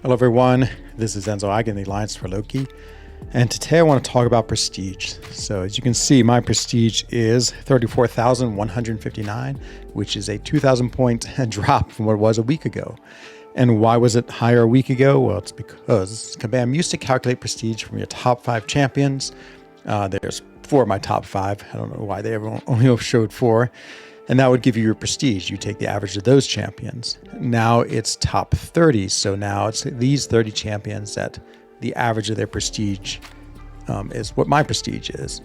Hello everyone, this is Enzo Eigen, the Alliance for Loki, and today I want to talk about prestige. So as you can see, my prestige is 34,159, which is a 2,000 point drop from what it was a week ago. And why was it higher a week ago? Well, it's because Kabam used to calculate prestige from your top 5 champions. There's 4 of my top 5. I don't know why they only showed 4. And that would give you your prestige. You take the average of those champions. Now it's top 30. So now it's these 30 champions that the average of their prestige is what my prestige is.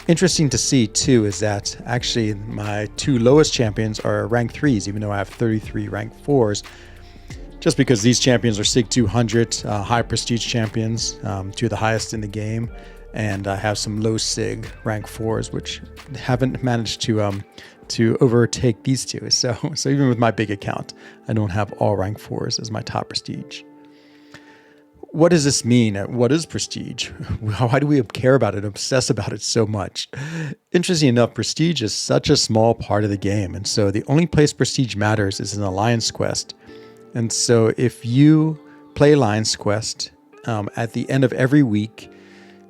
Interesting to see too is that actually my 2 lowest champions are rank 3s, even though I have 33 rank 4s. Just because these champions are SIG 200, high prestige champions, 2 of the highest in the game. And I have some low SIG rank 4s, which haven't managed to overtake these 2. So even with my big account, I don't have all rank 4s as my top prestige. What does this mean? What is prestige? Why do we care about it, obsess about it so much? Interesting enough, prestige is such a small part of the game. And so the only place prestige matters is in Alliance Quest. And so if you play Alliance Quest at the end of every week,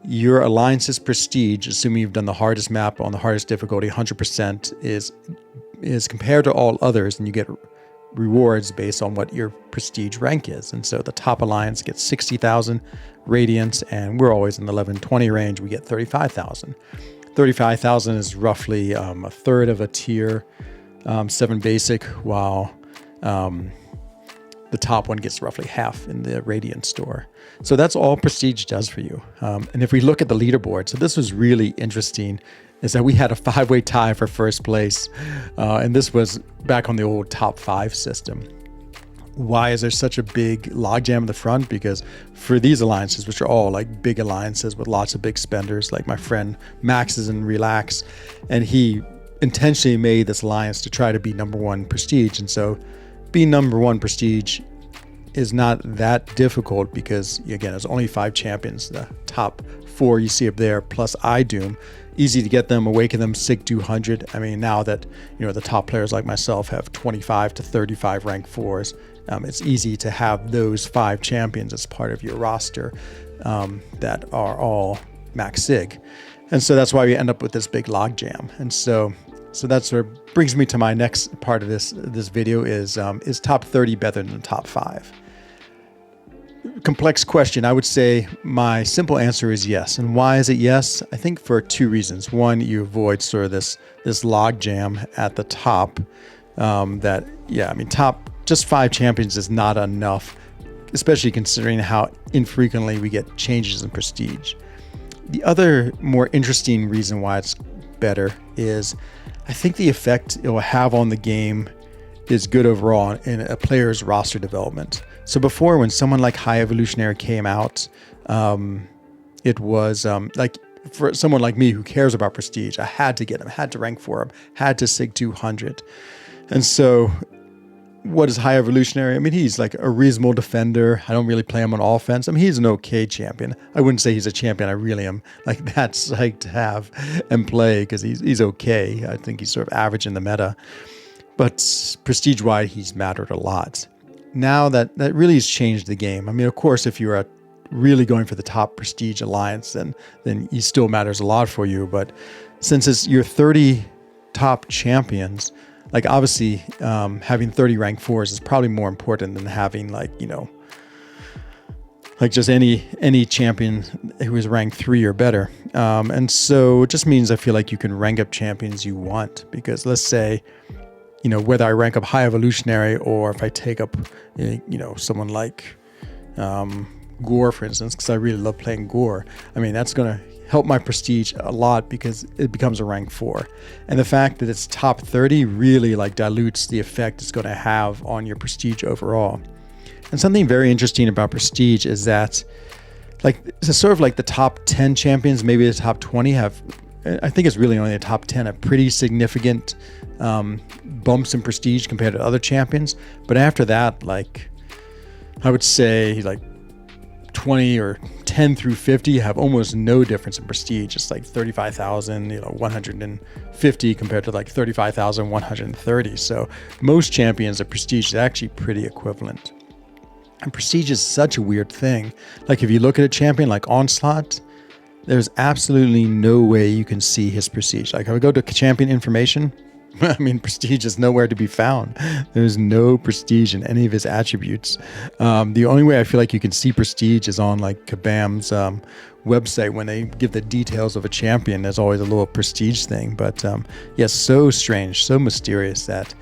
your alliance's prestige, assuming you've done the hardest map on the hardest difficulty, 100%, is compared to all others, and you get rewards based on what your prestige rank is. And so the top alliance gets 60,000 radiance, and we're always in the 1120 range. We get 35,000. 35,000 is roughly a third of a tier 7 basic, while the top one gets roughly half in the Radiant store. So that's all prestige does for you. And if we look at the leaderboard, so this was really interesting, is that we had a 5-way tie for first place. And this was back on the old top 5 system. Why is there such a big logjam in the front? Because for these alliances, which are all like big alliances with lots of big spenders, like my friend Max is in Relax, and he intentionally made this alliance to try to be number 1 prestige. And so being number 1 prestige is not that difficult because, again, there's only 5 champions. The top 4 you see up there, plus iDoom, easy to get them, awaken them, SIG 200. I mean, now that the top players like myself have 25 to 35 rank 4s, it's easy to have those 5 champions as part of your roster that are all max SIG. And so that's why we end up with this big logjam. And so that's what brings me to my next part of this video is top 30 better than top 5? Complex question. I would say my simple answer is yes. And why is it yes? I think for 2 reasons. One, you avoid sort of this log jam at the top. Top just 5 champions is not enough, especially considering how infrequently we get changes in prestige. The other more interesting reason why it's better is I think the effect it will have on the game is good overall in a player's roster development. So before, when someone like High Evolutionary came out, it was like for someone like me who cares about prestige, I had to get him, had to rank for him, had to SIG 200. And so what is High Evolutionary? I mean, he's like a reasonable defender. I don't really play him on offense. I mean, he's an okay champion. I wouldn't say he's a champion I really am like that psyched to have and play because he's okay. I think he's sort of average in the meta. But prestige-wide, he's mattered a lot. Now that really has changed the game. I mean, of course, if you're really going for the top prestige alliance, then he still matters a lot for you. But since it's your 30 top champions, like obviously having 30 rank 4s is probably more important than having like just any champion who is ranked 3 or better. And so it just means I feel like you can rank up champions you want, because let's say, whether I rank up High Evolutionary or if I take up, someone like Gore, for instance, because I really love playing Gore. I mean, that's going to help my prestige a lot because it becomes a rank 4. And the fact that it's top 30 really dilutes the effect it's going to have on your prestige overall. And something very interesting about prestige is that it's sort of like the top 10 champions, maybe the top 20 have, I think it's really only the top 10 have pretty significant bumps in prestige compared to other champions. But after that, I would say 20 or 10 through 50 have almost no difference in prestige. It's like 35,000, 150 compared to 35,130. So most champions, the prestige is actually pretty equivalent. And prestige is such a weird thing. Like if you look at a champion like Onslaught, there's absolutely no way you can see his prestige. Like if I go to champion information, I mean, prestige is nowhere to be found. There's no prestige in any of his attributes. The only way I feel like you can see prestige is on like Kabam's website when they give the details of a champion. There's always a little prestige thing. But yeah, so strange, so mysterious that,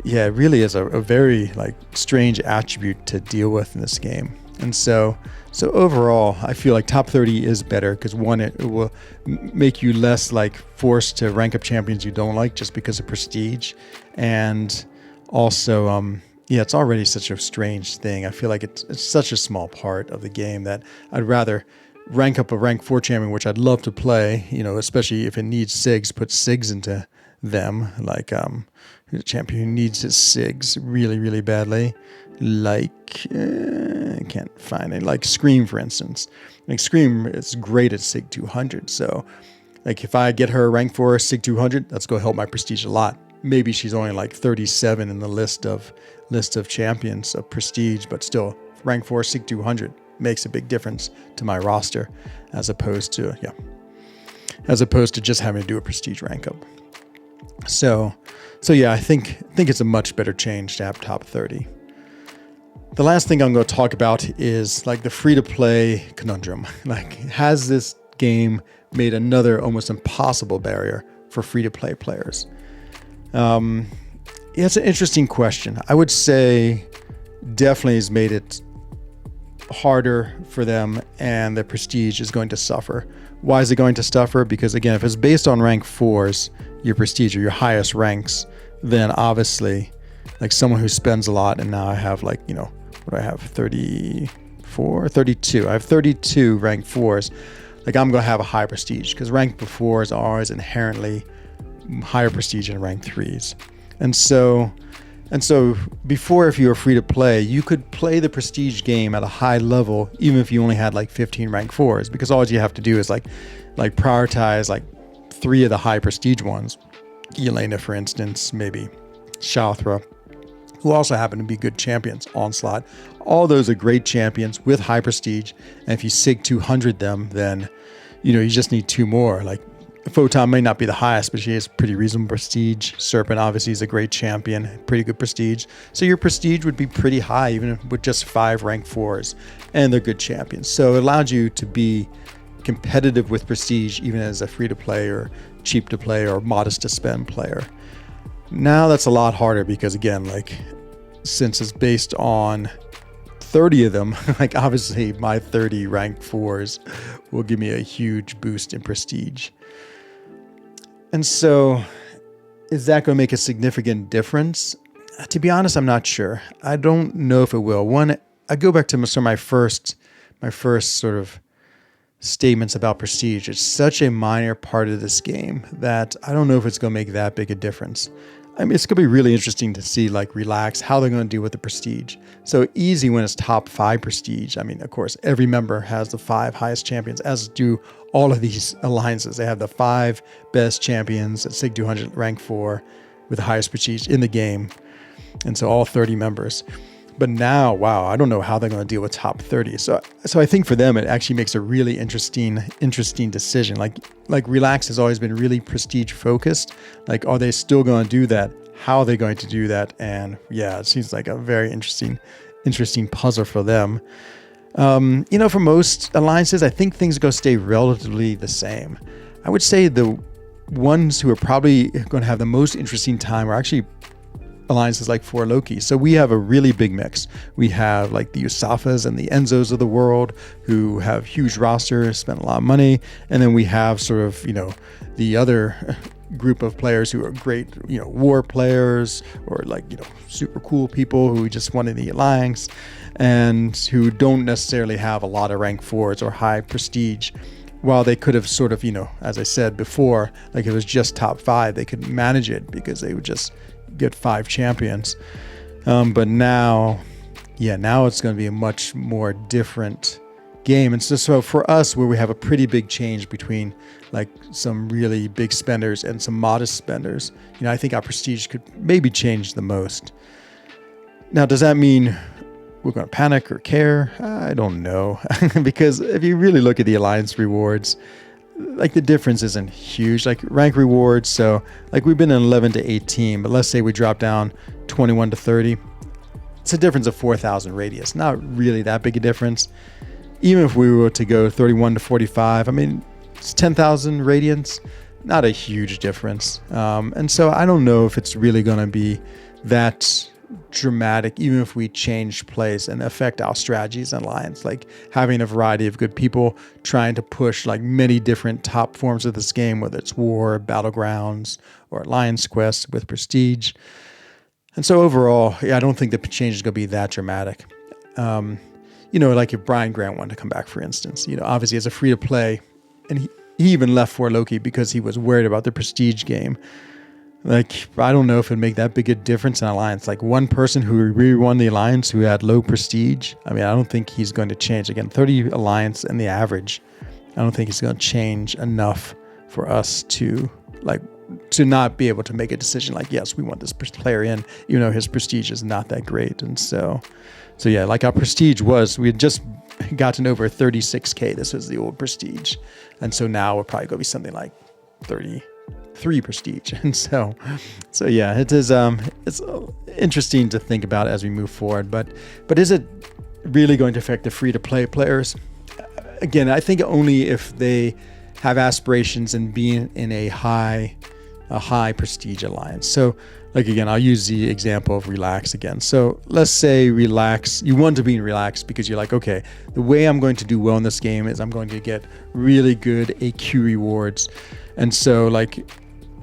yeah, it really is a very like strange attribute to deal with in this game. And so overall, I feel like top 30 is better because one, it will make you less like forced to rank up champions you don't like just because of prestige. And also, yeah, it's already such a strange thing. I feel like it's such a small part of the game that I'd rather rank up a rank 4 champion, which I'd love to play, you know, especially if it needs SIGs, put SIGs into them. Like a champion who needs his SIGs really, really badly. Like, I can't find it. Like Scream, for instance. Like Scream is great at SIG 200. So, like, if I get her a rank 4 SIG 200, that's going to help my prestige a lot. Maybe she's only like 37 in the list of champions of prestige, but still, rank 4 SIG 200 makes a big difference to my roster, as opposed to just having to do a prestige rank up. So yeah, I think it's a much better change to have top 30. The last thing I'm going to talk about is like the free-to-play conundrum. Like, has this game made another almost impossible barrier for free-to-play players? It's an interesting question. I would say definitely has made it harder for them, and the prestige is going to suffer. Why is it going to suffer? Because again, if it's based on rank 4s, your prestige or your highest ranks, then obviously like someone who spends a lot, and now I have like, you know, what do I have? 32. I have 32 rank 4s. Like I'm going to have a high prestige because rank 4s are always inherently higher prestige than rank 3s. And so before, if you were free to play, you could play the prestige game at a high level, even if you only had like 15 rank 4s, because all you have to do is like prioritize like 3 of the high prestige ones. Elena, for instance, maybe Shauthra, who also happen to be good champions. Onslaught. All those are great champions with high prestige. And if you SIG 200 them, then, you know, you just need 2 more. Like Photon may not be the highest, but she has pretty reasonable prestige. Serpent obviously is a great champion, pretty good prestige. So your prestige would be pretty high, even with just 5 rank 4s, and they're good champions. So it allowed you to be competitive with prestige, even as a free-to-play or cheap-to-play or modest-to-spend player. Now that's a lot harder because, again, like, since it's based on 30 of them, like obviously my 30 rank 4s will give me a huge boost in prestige. And so is that going to make a significant difference? To be honest, I'm not sure. I don't know if it will. One, I go back to my first sort of statements about prestige. It's such a minor part of this game that I don't know if it's going to make that big a difference. I mean, it's going to be really interesting to see, like, Relax, how they're going to deal with the prestige. So easy when it's top 5 prestige. I mean, of course, every member has the 5 highest champions, as do all of these alliances. They have the 5 best champions at SIG 200 rank 4 with the highest prestige in the game. And so all 30 members. But now, wow, I don't know how they're going to deal with top 30. So I think for them, it actually makes a really interesting decision. Like Relax has always been really prestige focused. Like, are they still going to do that? How are they going to do that? And yeah, it seems like a very interesting puzzle for them. You know, for most alliances, I think things are going to stay relatively the same. I would say the ones who are probably going to have the most interesting time are actually alliances like For Loki. So we have a really big mix. We have like the Usafas and the Enzos of the world who have huge rosters, spend a lot of money. And then we have sort of, you know, the other group of players who are great, you know, war players or like, you know, super cool people who just wanted the alliance and who don't necessarily have a lot of rank 4s or high prestige. While they could have sort of, you know, as I said before, like it was just top 5, they could manage it because they would just get 5 champions. But now it's going to be a much more different game. And so for us, where we have a pretty big change between like some really big spenders and some modest spenders, you know, I think our prestige could maybe change the most. Now, does that mean we're going to panic or care. I don't know. Because if you really look at the alliance rewards, like the difference isn't huge. Like rank rewards, so like we've been in 11 to 18, but let's say we drop down 21 to 30. It's a difference of 4,000 radius. Not really that big a difference. Even if we were to go 31 to 45, I mean, it's 10,000 radiance. Not a huge difference. And so I don't know if it's really going to be that dramatic, even if we change plays and affect our strategies and alliance. Like having a variety of good people trying to push like many different top forms of this game, whether it's war, battlegrounds, or alliance quests with prestige. And so overall, yeah, I don't think the change is going to be that dramatic. Like if Brian Grant wanted to come back, for instance, obviously as a free to play, and he even left for Loki because he was worried about the prestige game. Like, I don't know if it'd make that big a difference in alliance. Like one person who really won the alliance who had low prestige, I mean, I don't think he's going to change. Again, 30 alliance and the average, I don't think it's going to change enough for us to not be able to make a decision like, yes, we want this player in, even though his prestige is not that great. And so yeah, like our prestige we had just gotten over 36K. This was the old prestige. And so now we're probably going to be something like 33 prestige. And so yeah, it is, it's interesting to think about as we move forward, but is it really going to affect the free to play players? Again, I think only if they have aspirations in being in a high prestige alliance. So like, again, I'll use the example of Relax again. So let's say Relax, you want to be in Relax because you're like, okay, the way I'm going to do well in this game is I'm going to get really good AQ rewards. And so like,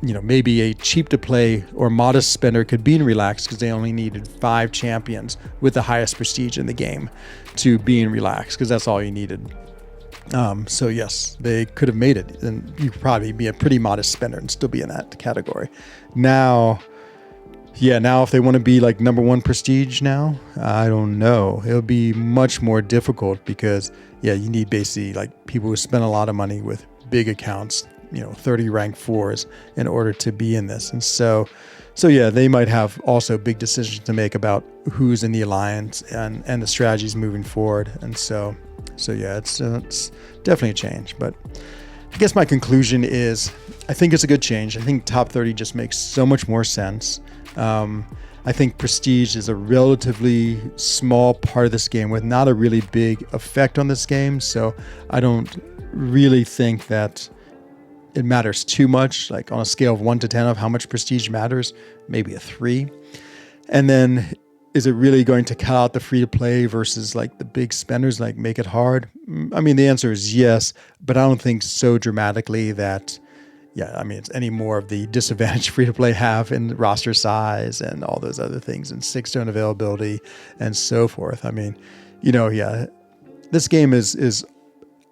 maybe a cheap to play or modest spender could be in Relax because they only needed 5 champions with the highest prestige in the game to be in Relax because that's all you needed. So yes, they could have made it, and you could probably be a pretty modest spender and still be in that category. Now if they want to be like number 1 prestige now, I don't know. It'll be much more difficult because you need basically like people who spend a lot of money with big accounts, 30 rank 4s in order to be in this. And so yeah, they might have also big decisions to make about who's in the alliance and the strategies moving forward. And so yeah, it's definitely a change. But I guess my conclusion is I think it's a good change. I think top 30 just makes so much more sense. I think prestige is a relatively small part of this game with not a really big effect on this game. So I don't really think that it matters too much, like on a scale of 1 to 10 of how much prestige matters, maybe a 3. And then is it really going to cut out the free to play versus like the big spenders, like make it hard? I mean, the answer is yes, but I don't think so dramatically that, it's any more of the disadvantage free to play have in roster size and all those other things and 6-stone availability and so forth. I mean, this game is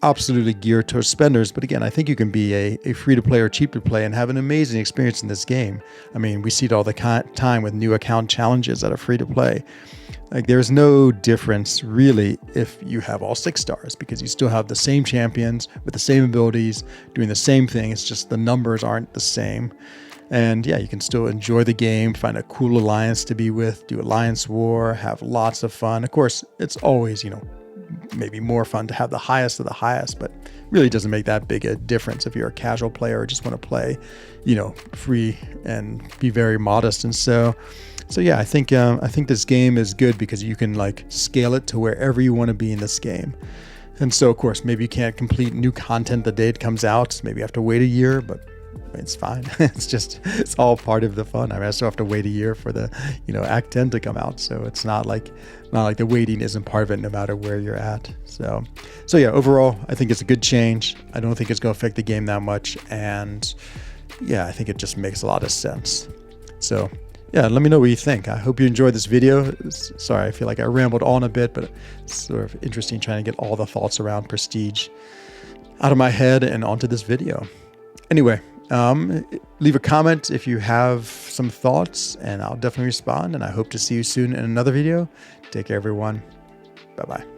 absolutely geared towards spenders, but again, I think you can be a free to play or cheap to play and have an amazing experience in this game. I mean, we see it all the time with new account challenges that are free to play. Like, there's no difference really if you have all 6 stars because you still have the same champions with the same abilities doing the same thing. It's just the numbers aren't the same. And you can still enjoy the game, find a cool alliance to be with, do alliance war, have lots of fun. Of course, it's always, maybe more fun to have the highest of the highest, but really doesn't make that big a difference if you're a casual player or just want to play, free and be very modest. And so yeah, I think this game is good because you can like scale it to wherever you want to be in this game. And so of course, maybe you can't complete new content the day it comes out. Maybe you have to wait a year, but it's fine. It's all part of the fun. I mean, I still have to wait a year for the, Act 10 to come out. So it's not like the waiting isn't part of it no matter where you're at. So yeah, overall, I think it's a good change. I don't think it's going to affect the game that much. And I think it just makes a lot of sense. So yeah, let me know what you think. I hope you enjoyed this video. Sorry, I feel like I rambled on a bit, but it's sort of interesting trying to get all the thoughts around prestige out of my head and onto this video. Anyway, leave a comment if you have some thoughts, and I'll definitely respond. And I hope to see you soon in another video. Take care, everyone. Bye-bye.